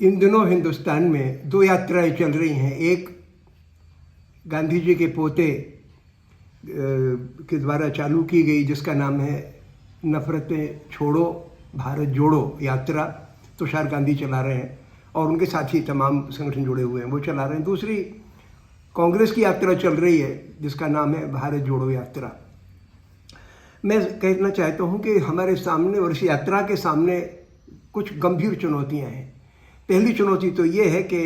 इन दिनों हिंदुस्तान में दो यात्राएं चल रही हैं। एक गांधी जी के पोते के द्वारा चालू की गई, जिसका नाम है नफरतें छोड़ो भारत जोड़ो यात्रा। तुषार गांधी चला रहे हैं और उनके साथ ही तमाम संगठन जुड़े हुए हैं, वो चला रहे हैं। दूसरी कांग्रेस की यात्रा चल रही है जिसका नाम है भारत जोड़ो यात्रा। मैं कहना चाहता हूं कि हमारे सामने और इस यात्रा के सामने कुछ गंभीर चुनौतियां हैं। पहली चुनौती तो ये है कि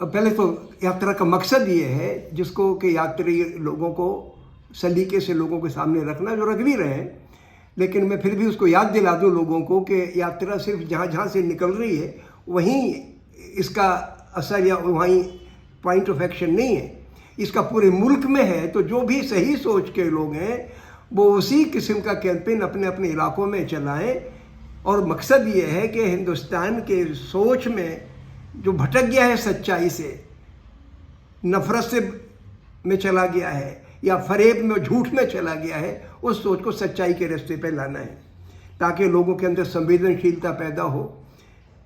पहले तो यात्रा का मकसद ये है जिसको कि यात्री लोगों को सलीके से लोगों के सामने रखना, जो रख भी रहे हैं, लेकिन मैं फिर भी उसको याद दिला दूं लोगों को कि यात्रा सिर्फ जहाँ जहाँ से निकल रही है वहीं इसका असर या वहीं पॉइंट ऑफ एक्शन नहीं है, इसका पूरे मुल्क में है। तो जो भी सही सोच के लोग हैं वो उसी किस्म का कैंपेन अपने अपने इलाकों में चलाएं। और मकसद ये है कि हिंदुस्तान के सोच में जो भटक गया है सच्चाई से, नफरत से में चला गया है या फरेब में झूठ में चला गया है, उस सोच को सच्चाई के रास्ते पे लाना है ताकि लोगों के अंदर संवेदनशीलता पैदा हो।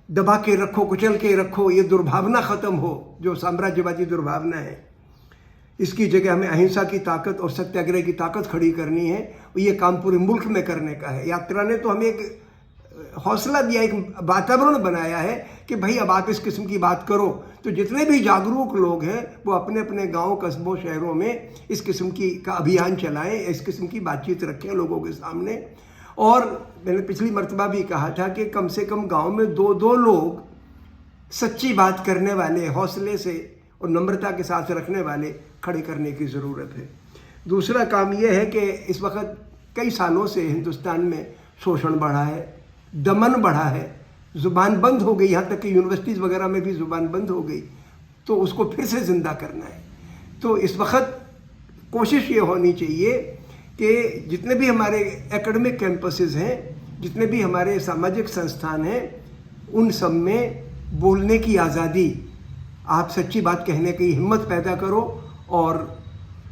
दबा के रखो, कुचल के रखो, ये दुर्भावना ख़त्म हो जो साम्राज्यवादी दुर्भावना है। इसकी जगह हमें अहिंसा की ताकत और सत्याग्रह की ताकत खड़ी करनी है। ये काम पूरे मुल्क में करने का है। यात्रा ने तो हमें एक हौसला दिया, एक वातावरण बनाया है कि भाई अब आप इस किस्म की बात करो। तो जितने भी जागरूक लोग हैं वो अपने अपने गांव, कस्बों, शहरों में इस किस्म की का अभियान चलाएं, इस किस्म की बातचीत रखें लोगों के सामने। और मैंने पिछली मर्तबा भी कहा था कि कम से कम गांव में दो दो लोग सच्ची बात करने वाले, हौसले से और नम्रता के साथ रखने वाले खड़े करने की ज़रूरत है। दूसरा काम यह है कि इस वक्त कई सालों से हिंदुस्तान में शोषण बढ़ा है, दमन बढ़ा है, ज़ुबान बंद हो गई, यहाँ तक कि यूनिवर्सिटीज़ वगैरह में भी ज़ुबान बंद हो गई। तो उसको फिर से ज़िंदा करना है। तो इस वक्त कोशिश ये होनी चाहिए कि जितने भी हमारे एकेडमिक कैंपसेस हैं, जितने भी हमारे सामाजिक संस्थान हैं, उन सब में बोलने की आज़ादी, आप सच्ची बात कहने की हिम्मत पैदा करो और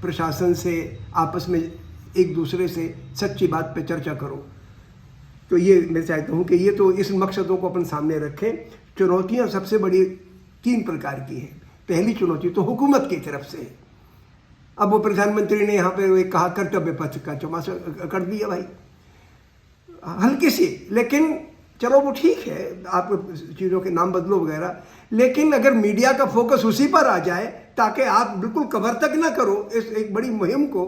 प्रशासन से आपस में एक दूसरे से सच्ची बात पे चर्चा करो। तो ये मैं चाहता हूँ कि ये तो इस मकसदों को अपन सामने रखें। चुनौतियाँ सबसे बड़ी 3 प्रकार की हैं। पहली चुनौती तो हुकूमत की तरफ से है। अब वो प्रधानमंत्री ने यहाँ पे एक कहा कर्तव्य पथ का चौमासा कर दिया भाई, हल्की सी, लेकिन चलो वो ठीक है, आप चीज़ों के नाम बदलो वगैरह, लेकिन अगर मीडिया का फोकस उसी पर आ जाए ताकि आप बिल्कुल कवर तक ना करो इस एक बड़ी मुहिम को,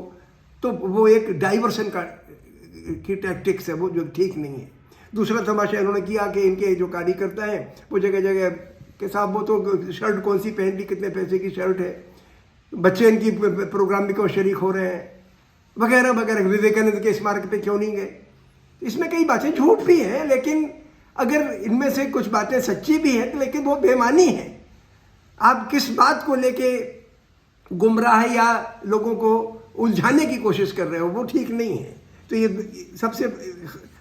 तो वो एक डाइवर्सन की टैक्टिक्स है, वो जो ठीक नहीं है। दूसरा तमाशा इन्होंने किया कि इनके जो कार्यकर्ता हैं वो जगह जगह के साहब वो तो शर्ट कौन सी पहन ली, कितने पैसे की शर्ट है, बच्चे इनकी प्रोग्राम में क्यों शरीक हो रहे हैं वगैरह वगैरह, विवेकानंद के स्मारक पे क्यों नहीं गए। इसमें कई बातें झूठ भी हैं, लेकिन अगर इनमें से कुछ बातें सच्ची भी हैं लेकिन वो बेमानी है। आप किस बात को लेके गुमराह या लोगों को उलझाने की कोशिश कर रहे हो, वो ठीक नहीं है। तो ये सबसे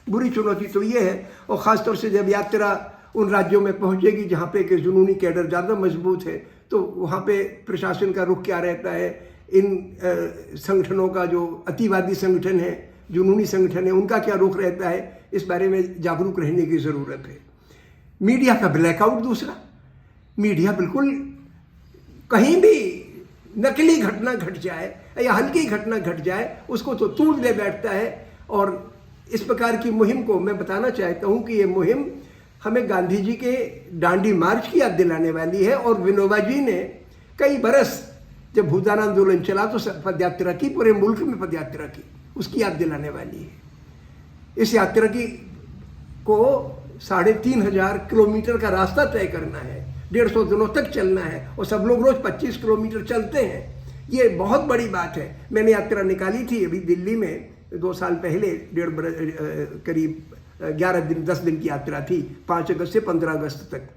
बुरी चुनौती तो ये है। और ख़ासतौर से जब यात्रा उन राज्यों में पहुंचेगी जहाँ पे कि जुनूनी कैडर ज़्यादा मजबूत है, तो वहाँ पे प्रशासन का रुख क्या रहता है, इन संगठनों का जो अतिवादी संगठन है, जुनूनी संगठन है, उनका क्या रुख रहता है, इस बारे में जागरूक रहने की ज़रूरत है। मीडिया का ब्लैकआउट दूसरा, मीडिया बिल्कुल कहीं भी नकली घटना घट जाए या हल्की घटना घट जाए उसको तो तूल ले बैठता है। और इस प्रकार की मुहिम को मैं बताना चाहता हूँ कि ये मुहिम हमें गांधी जी के डांडी मार्च की याद दिलाने वाली है। और विनोबा जी ने कई बरस जब भूदान आंदोलन चला तो पदयात्रा की, पूरे मुल्क में पदयात्रा की, उसकी याद दिलाने वाली है। इस यात्रा की को 3500 किलोमीटर का रास्ता तय करना है, 150 दिनों तक चलना है और सब लोग रोज 25 किलोमीटर चलते हैं। ये बहुत बड़ी बात है। मैंने यात्रा निकाली थी अभी दिल्ली में 2 साल पहले, करीब 11 दिन 10 दिन की यात्रा थी, 5 अगस्त से 15 अगस्त तक।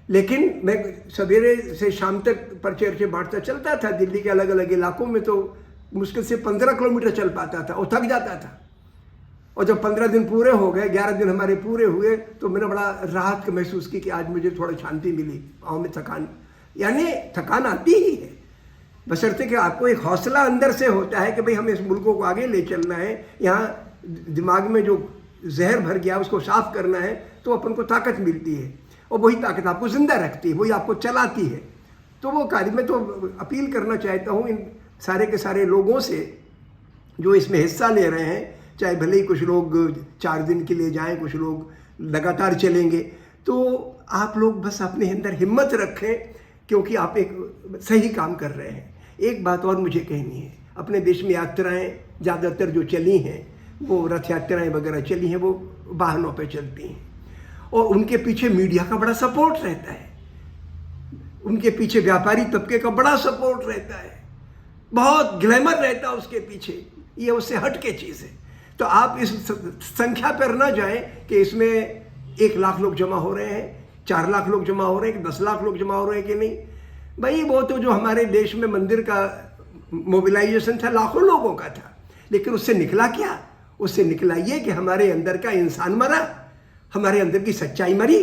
लेकिन मैं सवेरे से शाम तक पर्चे बांटता चलता था दिल्ली के अलग अलग इलाकों में, तो मुश्किल से 15 किलोमीटर चल पाता था और थक जाता था। और जब 15 दिन पूरे हो गए, 11 दिन हमारे पूरे हुए, तो मैंने बड़ा राहत महसूस की कि आज मुझे थोड़ी शांति मिली। पाँव में थकान, यानी थकान आती ही है, बशर्ते कि आपको एक हौसला अंदर से होता है कि भाई हमें इस मुल्क को आगे ले चलना है, यहाँ दिमाग में जो जहर भर गया उसको साफ करना है, तो अपन को ताकत मिलती है। और वही ताकत आपको जिंदा रखती है, वही आपको चलाती है। तो वो कार्य में तो अपील करना चाहता हूँ इन सारे के सारे लोगों से जो इसमें हिस्सा ले रहे हैं, चाहे भले ही कुछ लोग 4 दिन के लिए जाएं, कुछ लोग लगातार चलेंगे, तो आप लोग बस अपने अंदर हिम्मत रखें, क्योंकि आप एक सही काम कर रहे हैं। एक बात और मुझे कहनी है, अपने देश में यात्राएं ज़्यादातर जो चली हैं, वो रथ यात्राएं वगैरह चली हैं, वो वाहनों पे चलती हैं, और उनके पीछे मीडिया का बड़ा सपोर्ट रहता है, उनके पीछे व्यापारी तबके का बड़ा सपोर्ट रहता है, बहुत ग्लैमर रहता है उसके पीछे, ये उससे हट के चीज़ है। तो आप इस संख्या पर ना जाएं कि इसमें 1 लाख लोग जमा हो रहे हैं, 4 लाख लोग जमा हो रहे हैं, कि 10 लाख लोग जमा हो रहे हैं कि नहीं। भाई वो तो जो हमारे देश में मंदिर का मोबिलाइजेशन था, लाखों लोगों का था, लेकिन उससे निकला क्या? उससे निकला ये कि हमारे अंदर का इंसान मरा, हमारे अंदर की सच्चाई मरी।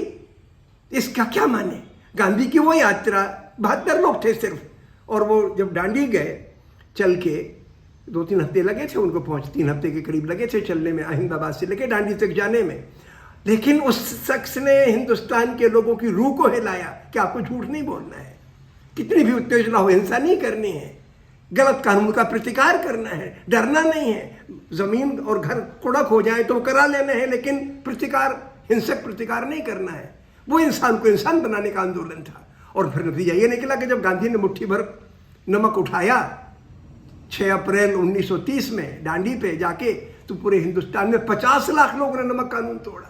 इसका क्या माने? गांधी की वो यात्रा 72 लोग थे सिर्फ, और वो जब दांडी गए चल के 2-3 हफ्ते लगे थे उनको 3 हफ्ते के करीब लगे थे चलने में, अहमदाबाद से लेके दांडी तक जाने में। लेकिन उस शख्स ने हिंदुस्तान के लोगों की रूह को हिलाया कि आपको झूठ नहीं बोलना है, कितनी भी उत्तेजना हो, हिंसा नहीं करनी है, गलत कानून का प्रतिकार करना है, डरना नहीं है। जमीन और घर कुड़क हो जाए तो करा लेना है, लेकिन प्रतिकार, हिंसक प्रतिकार नहीं करना है। वो इंसान को इंसान बनाने का आंदोलन था। और फिर नतीजा ये निकला कि जब गांधी ने मुट्ठी भर नमक उठाया 6 अप्रैल 1930 में दांडी पे जाके, तो पूरे हिंदुस्तान में 50 लाख लोगों ने नमक कानून तोड़ा।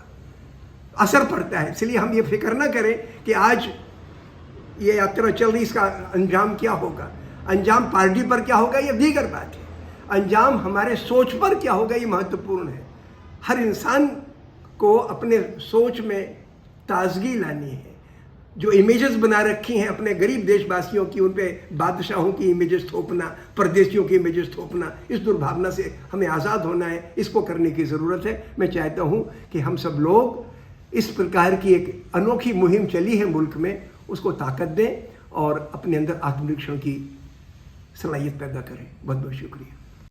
असर पड़ता है, इसलिए हम ये फिक्र ना करें कि आज ये यात्रा चल रही, इसका अंजाम क्या होगा। अंजाम पार्टी पर क्या होगा ये दीगर बात है, अंजाम हमारे सोच पर क्या होगा ये महत्वपूर्ण है। हर इंसान को अपने सोच में ताजगी लानी है। जो इमेजेस बना रखी हैं अपने गरीब देशवासियों की, उन पे बादशाहों की इमेजेस थोपना, परदेशियों की इमेजेस थोपना, इस दुर्भावना से हमें आज़ाद होना है। इसको करने की ज़रूरत है। मैं चाहता हूँ कि हम सब लोग इस प्रकार की एक अनोखी मुहिम चली है मुल्क में, उसको ताकत दें और अपने अंदर आत्मनिरीक्षण की सलाहियत पैदा करें। बहुत बहुत शुक्रिया।